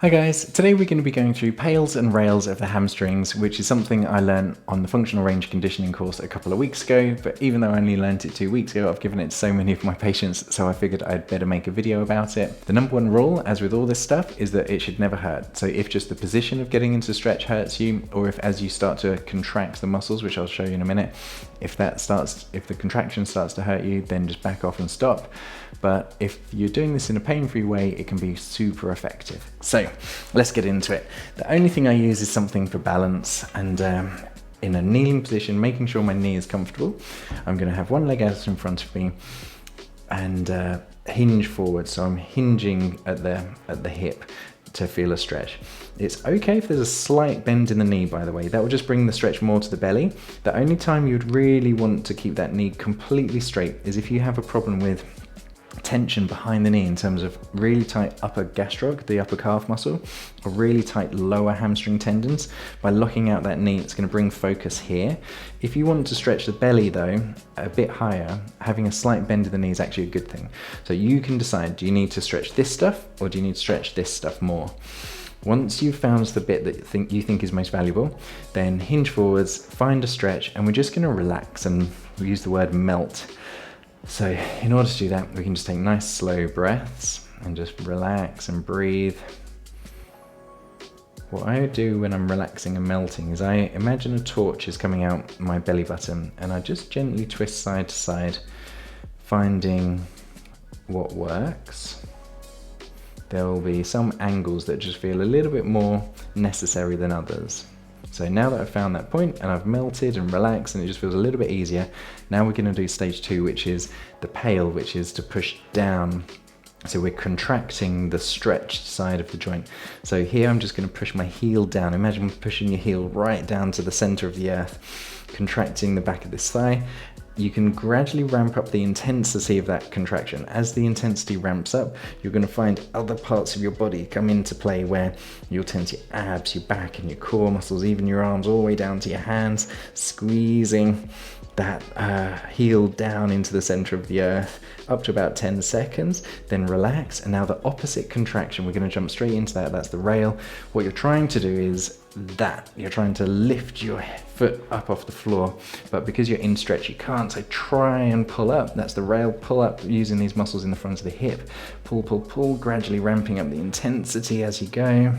Hi guys, today we're going to be going through PAILs and RAILs of the hamstrings, which is something I learned on the functional range conditioning course a couple of weeks ago, but even though I only learned it 2 weeks ago, I've given it to so many of my patients, so I figured I'd better make a video about it. The number one rule, as with all this stuff, is that it should never hurt. So if just the position of getting into stretch hurts you, or if as you start to contract the muscles, which I'll show you in a minute, if the contraction starts to hurt you, then just back off and stop. But if you're doing this in a pain-free way, it can be super effective. So let's get into it. The only thing I use is something for balance, and in a kneeling position, making sure my knee is comfortable. I'm going to have one leg out in front of me and hinge forward. So I'm hinging at the hip to feel a stretch. It's okay if there's a slight bend in the knee, by the way. That will just bring the stretch more to the belly. The only time you'd really want to keep that knee completely straight is if you have a problem with tension behind the knee in terms of really tight upper gastroc, the upper calf muscle, or really tight lower hamstring tendons. By locking out that knee, it's going to bring focus here. If you want to stretch the belly though, a bit higher, having a slight bend in the knee is actually a good thing. So you can decide, do you need to stretch this stuff or do you need to stretch this stuff more? Once you've found the bit that you think is most valuable, then hinge forwards, find a stretch, and we're just going to relax, and we use the word melt. So in order to do that, we can just take nice slow breaths and just relax and breathe. What I do when I'm relaxing and melting is I imagine a torch is coming out my belly button, and I just gently twist side to side, finding what works. There will be some angles that just feel a little bit more necessary than others. So now that I've found that point and I've melted and relaxed and it just feels a little bit easier, now we're going to do stage 2, which is the PAIL, which is to push down. So we're contracting the stretched side of the joint. So here I'm just going to push my heel down. Imagine pushing your heel right down to the center of the earth, contracting the back of this thigh. You can gradually ramp up the intensity of that contraction. As the intensity ramps up, you're going to find other parts of your body come into play where you'll tense your abs, your back and your core muscles, even your arms all the way down to your hands, squeezing that heel down into the center of the earth up to about 10 seconds, then relax. And now the opposite contraction, we're going to jump straight into that. That's the rail. What you're trying to do is you're trying to lift your foot up off the floor, but because you're in stretch you can't, so try and pull up. That's the rail. Pull up using these muscles in the front of the hip. Pull, pull, pull, gradually ramping up the intensity as you go.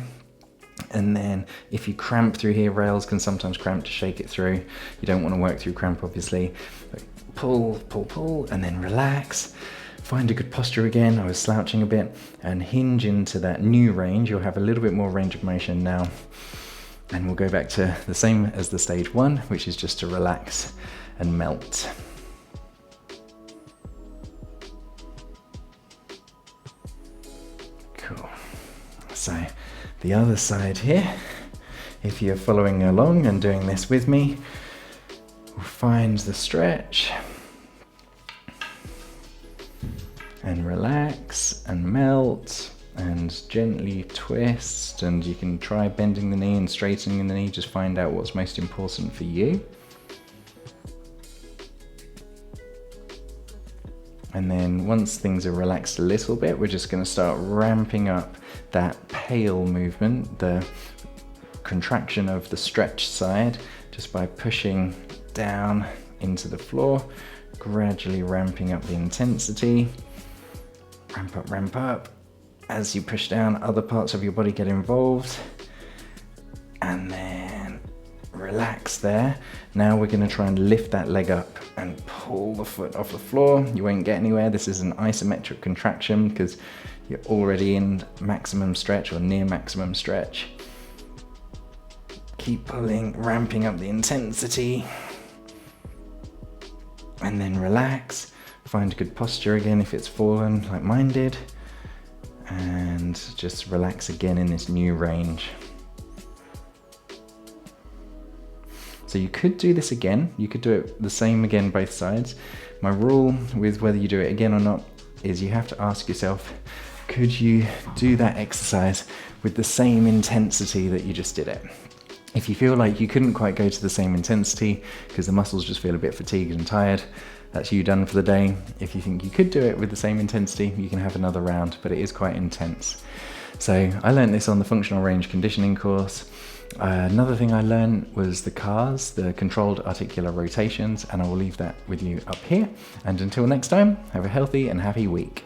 And then if you cramp through here, rails can sometimes cramp to shake it through. You don't want to work through cramp, obviously. But pull, pull, pull, and then relax. Find a good posture again. I was slouching a bit, and hinge into that new range. You'll have a little bit more range of motion now. And we'll go back to the same as the stage 1, which is just to relax and melt. Cool. So the other side here, if you're following along and doing this with me, we'll find the stretch and relax and melt and gently twist, and you can try bending the knee and straightening the knee. Just find out what's most important for you. And then once things are relaxed a little bit, we're just going to start ramping up that PAIL movement, the contraction of the stretched side, just by pushing down into the floor, gradually ramping up the intensity. Ramp up, ramp up. As you push down, other parts of your body get involved, and then relax there. Now we're going to try and lift that leg up and pull the foot off the floor. You won't get anywhere. This is an isometric contraction because you're already in maximum stretch or near maximum stretch. Keep pulling, ramping up the intensity, and then relax. Find a good posture again if it's fallen like mine did. And just relax again in this new range. So you could do this again. You could do it the same again, both sides. My rule with whether you do it again or not is you have to ask yourself, could you do that exercise with the same intensity that you just did it? If you feel like you couldn't quite go to the same intensity because the muscles just feel a bit fatigued and tired, that's you done for the day. If you think you could do it with the same intensity, you can have another round, but it is quite intense. So I learned this on the functional range conditioning course. Another thing I learned was the CARs, the controlled articular rotations, and I will leave that with you up here. And until next time, have a healthy and happy week.